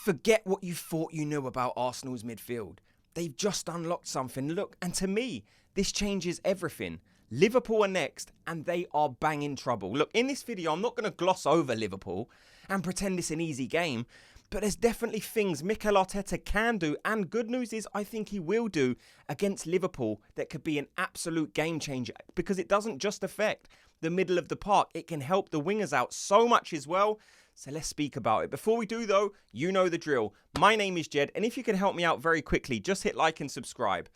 Forget what you thought you knew about Arsenal's midfield. They've just unlocked something. Look, and to me, this changes everything. Liverpool are next, and they are banging trouble. Look, in this video, I'm not going to gloss over Liverpool and pretend it's an easy game, but there's definitely things Mikel Arteta can do, and good news is I think he will do against Liverpool that could be an absolute game changer, because it doesn't just affect the middle of the park. It can help the wingers out so much as well. So let's speak about it. Before we do though, you know the drill. My name is Jed, and if you can help me out very quickly, just hit like and subscribe.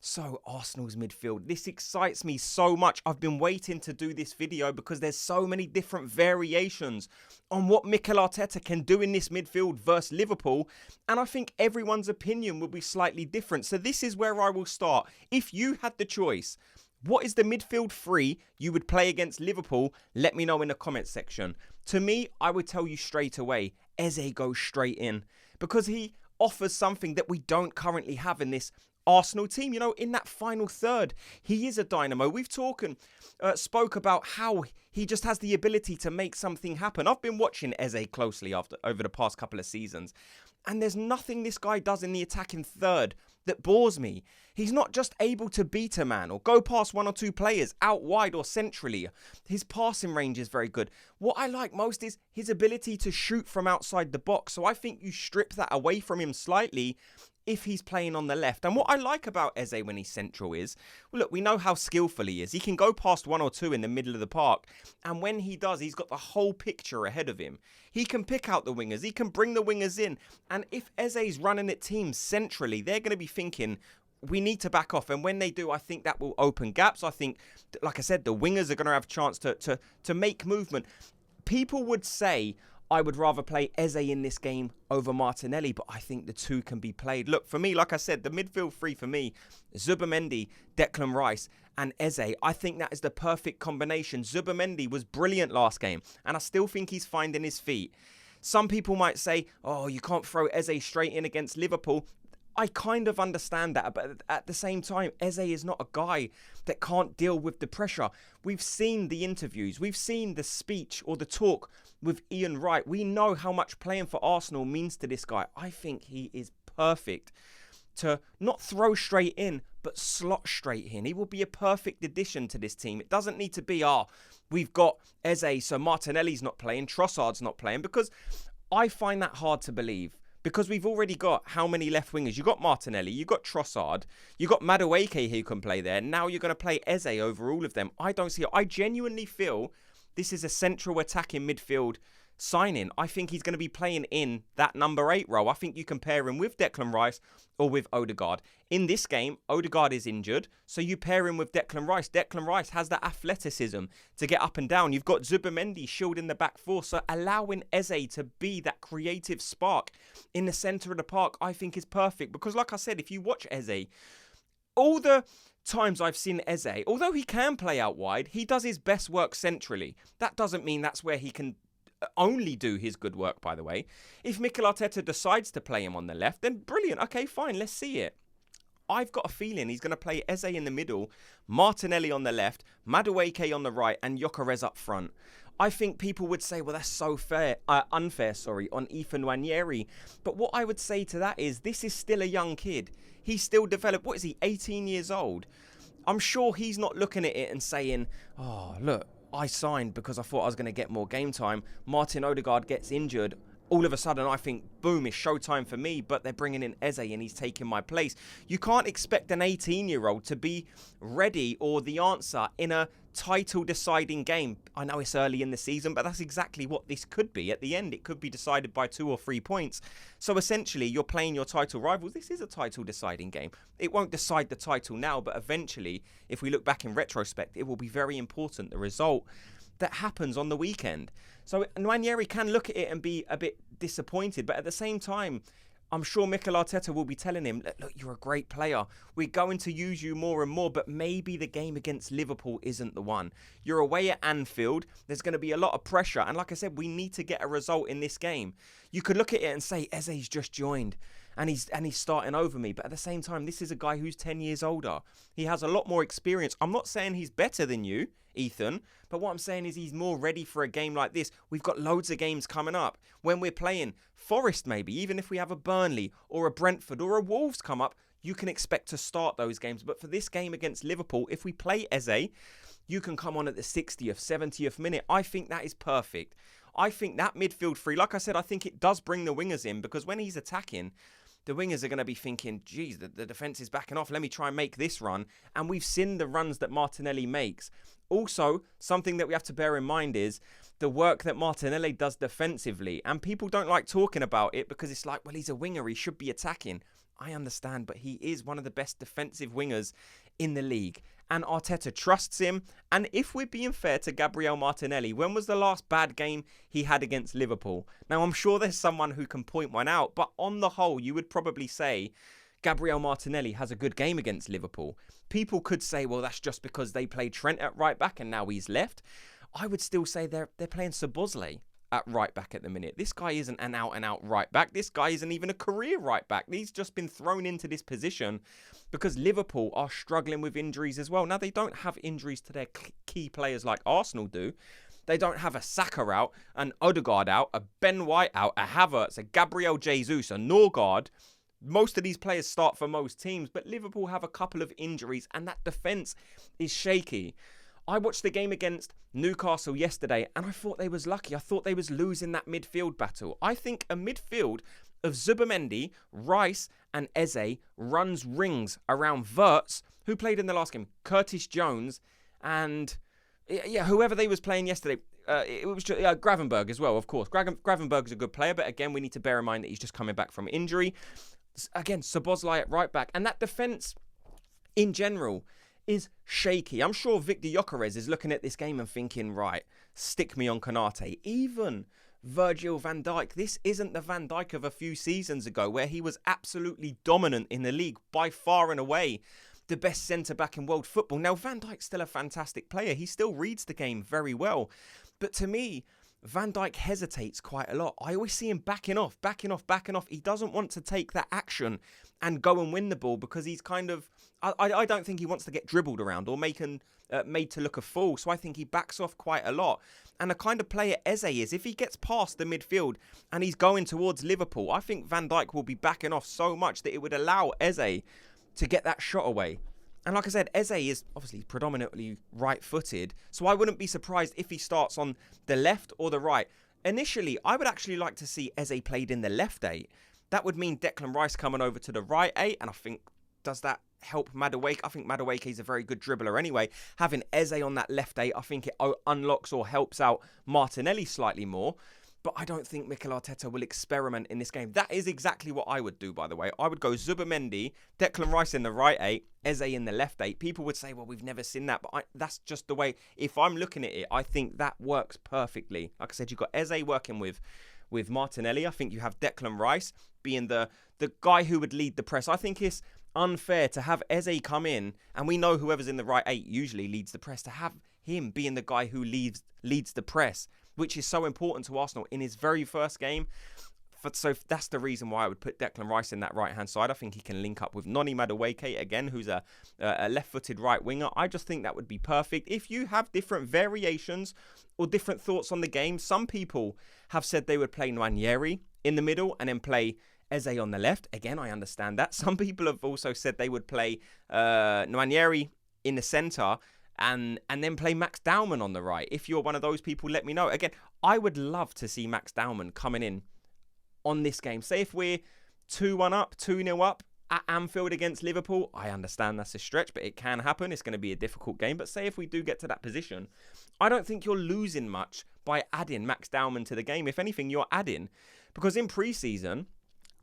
So Arsenal's midfield, this excites me so much. I've been waiting to do this video because there's so many different variations on what Mikel Arteta can do in this midfield versus Liverpool. And I think everyone's opinion will be slightly different. So this is where I will start. If you had the choice, what is the midfield three you would play against Liverpool? Let me know in the comments section. To me, I would tell you straight away, Eze goes straight in because he offers something that we don't currently have in this Arsenal team. You know, in that final third, he is a dynamo. We've spoke about how he just has the ability to make something happen. I've been watching Eze closely over the past couple of seasons, and there's nothing this guy does in the attacking third that bores me. He's not just able to beat a man or go past one or two players out wide or centrally. His passing range is very good. What I like most is his ability to shoot from outside the box. So I think you strip that away from him slightly if he's playing on the left. And what I like about Eze when he's central is, well, look, we know how skillful he is. He can go past one or two in the middle of the park. And when he does, he's got the whole picture ahead of him. He can pick out the wingers. He can bring the wingers in. And if Eze's running at teams centrally, they're going to be thinking, we need to back off. And when they do, I think that will open gaps. I think, like I said, the wingers are going to have a chance to make movement. People would say, I would rather play Eze in this game over Martinelli, but I think the two can be played. Look, for me, like I said, the midfield three for me, Zubimendi, Declan Rice, and Eze. I think that is the perfect combination. Zubimendi was brilliant last game, and I still think he's finding his feet. Some people might say, oh, you can't throw Eze straight in against Liverpool. I kind of understand that, but at the same time, Eze is not a guy that can't deal with the pressure. We've seen the interviews. We've seen the speech or the talk with Ian Wright. We know how much playing for Arsenal means to this guy. I think he is perfect to not throw straight in, but slot straight in. He will be a perfect addition to this team. It doesn't need to be, we've got Eze, so Martinelli's not playing, Trossard's not playing, because I find that hard to believe. Because we've already got how many left wingers? You got Martinelli, you got Trossard, you got Madueke who can play there. Now you're going to play Eze over all of them. I don't see it. I genuinely feel this is a central attacking midfield signing. I think he's going to be playing in that number 8 role. I think you can pair him with Declan Rice or with Ødegaard. In this game, Ødegaard is injured, so you pair him with Declan Rice. Declan Rice has the athleticism to get up and down. You've got Zubimendi shielding the back four, so allowing Eze to be that creative spark in the centre of the park, I think is perfect. Because like I said, if you watch Eze, all the times I've seen Eze, although he can play out wide, he does his best work centrally. That doesn't mean that's where he can only do his good work, by the way. If Mikel Arteta decides to play him on the left, then brilliant. Okay, fine, let's see it. I've got a feeling he's going to play Eze in the middle, Martinelli on the left, Madueke on the right, and Gyökeres up front. I think people would say, well, that's so unfair on Ethan Nwaneri. But what I would say to that is, this is still a young kid. He's still developed. What is he, 18 years old? I'm sure he's not looking at it and saying, oh, look, I signed because I thought I was going to get more game time. Martin Ødegaard gets injured. All of a sudden, I think, boom, it's showtime for me, but they're bringing in Eze and he's taking my place. You can't expect an 18-year-old to be ready or the answer in a title-deciding game. I know it's early in the season, but that's exactly what this could be. At the end, it could be decided by 2 or 3 points. So essentially, you're playing your title rivals. This is a title-deciding game. It won't decide the title now, but eventually, if we look back in retrospect, it will be very important, the result that happens on the weekend. So Nwaneri can look at it and be a bit disappointed, but at the same time, I'm sure Mikel Arteta will be telling him, look, you're a great player. We're going to use you more and more, but maybe the game against Liverpool isn't the one. You're away at Anfield. There's going to be a lot of pressure. And like I said, we need to get a result in this game. You could look at it and say, Eze's just joined. and he's starting over me. But at the same time, this is a guy who's 10 years older. He has a lot more experience. I'm not saying he's better than you, Ethan, but what I'm saying is he's more ready for a game like this. We've got loads of games coming up when we're playing Forest, maybe, even if we have a Burnley or a Brentford or a Wolves come up, you can expect to start those games. But for this game against Liverpool, if we play Eze, you can come on at the 60th, 70th minute. I think that is perfect. I think that midfield three, like I said, I think it does bring the wingers in, because when he's attacking, the wingers are going to be thinking, geez, the defence is backing off. Let me try and make this run. And we've seen the runs that Martinelli makes. Also, something that we have to bear in mind is the work that Martinelli does defensively. And people don't like talking about it because it's like, well, he's a winger. He should be attacking. I understand, but he is one of the best defensive wingers in the league. And Arteta trusts him. And if we're being fair to Gabriel Martinelli, when was the last bad game he had against Liverpool? Now, I'm sure there's someone who can point one out, but on the whole, you would probably say Gabriel Martinelli has a good game against Liverpool. People could say, well, that's just because they played Trent at right back and now he's left. I would still say they're playing Szoboszlai at right back at the minute. This guy isn't an out-and-out right back. This guy isn't even a career right back. He's just been thrown into this position because Liverpool are struggling with injuries as well. Now, they don't have injuries to their key players like Arsenal do. They don't have a Saka out, an Ødegaard out, a Ben White out, a Havertz, a Gabriel Jesus, a Norgard. Most of these players start for most teams, but Liverpool have a couple of injuries and that defence is shaky. I watched the game against Newcastle yesterday and I thought they was lucky. I thought they was losing that midfield battle. I think a midfield of Zubimendi, Rice and Eze runs rings around Wirtz, who played in the last game, Curtis Jones and whoever they was playing yesterday. It was just, Gravenberg as well, of course. Gravenberg's a good player, but again, we need to bear in mind that he's just coming back from injury. Again, Szoboszlai at right back. And that defence in general is shaky. I'm sure Viktor Gyökeres is looking at this game and thinking, right, stick me on Konate. Even Virgil van Dijk. This isn't the Van Dijk of a few seasons ago where he was absolutely dominant in the league, by far and away the best centre-back in world football. Now, Van Dijk's still a fantastic player. He still reads the game very well. But to me, Van Dijk hesitates quite a lot. I always see him backing off. He doesn't want to take that action and go and win the ball because he's kind of... I don't think he wants to get dribbled around or made to look a fool. So I think he backs off quite a lot. And the kind of player Eze is, if he gets past the midfield and he's going towards Liverpool, I think Van Dijk will be backing off so much that it would allow Eze to get that shot away. And like I said, Eze is obviously predominantly right-footed, so I wouldn't be surprised if he starts on the left or the right. Initially, I would actually like to see Eze played in the left 8. That would mean Declan Rice coming over to the right 8, and I think, does that help Madueke? I think Madueke is a very good dribbler anyway. Having Eze on that left 8, I think it unlocks or helps out Martinelli slightly more. But I don't think Mikel Arteta will experiment in this game. That is exactly what I would do, by the way. I would go Zubimendi, Declan Rice in the right 8, Eze in the left 8. People would say, well, we've never seen that. But that's just the way, if I'm looking at it, I think that works perfectly. Like I said, you've got Eze working with Martinelli. I think you have Declan Rice being the guy who would lead the press. I think it's unfair to have Eze come in, and we know whoever's in the right 8 usually leads the press, to have him being the guy who leads the press, which is so important to Arsenal in his very first game. So that's the reason why I would put Declan Rice in that right-hand side. I think he can link up with Noni Madueke, again, who's a left-footed right winger. I just think that would be perfect. If you have different variations or different thoughts on the game, some people have said they would play Nwaneri in the middle and then play Eze on the left. Again, I understand that. Some people have also said they would play Nwaneri in the centre and then play Max Dowman on the right. If you're one of those people, let me know. Again, I would love to see Max Dowman coming in on this game. Say if we're 2-1 up, 2-0 up at Anfield against Liverpool, I understand that's a stretch, but it can happen. It's going to be a difficult game. But say if we do get to that position, I don't think you're losing much by adding Max Dowman to the game. If anything, you're adding. Because in pre-season,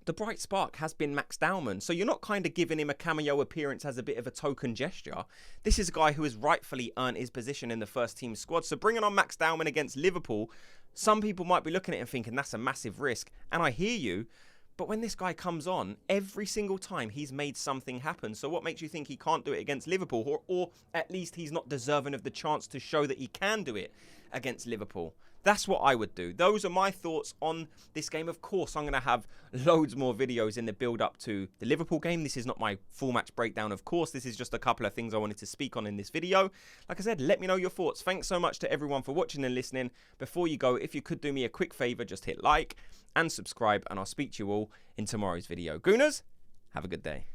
the bright spark has been Max Dowman. So you're not kind of giving him a cameo appearance as a bit of a token gesture. This is a guy who has rightfully earned his position in the first team squad. So bringing on Max Dowman against Liverpool, some people might be looking at it and thinking that's a massive risk. And I hear you. But when this guy comes on, every single time he's made something happen. So what makes you think he can't do it against Liverpool? Or at least he's not deserving of the chance to show that he can do it against Liverpool? That's what I would do. Those are my thoughts on this game. Of course, I'm going to have loads more videos in the build-up to the Liverpool game. This is not my full match breakdown, of course. This is just a couple of things I wanted to speak on in this video. Like I said, let me know your thoughts. Thanks so much to everyone for watching and listening. Before you go, if you could do me a quick favour, just hit like and subscribe, and I'll speak to you all in tomorrow's video. Gooners, have a good day.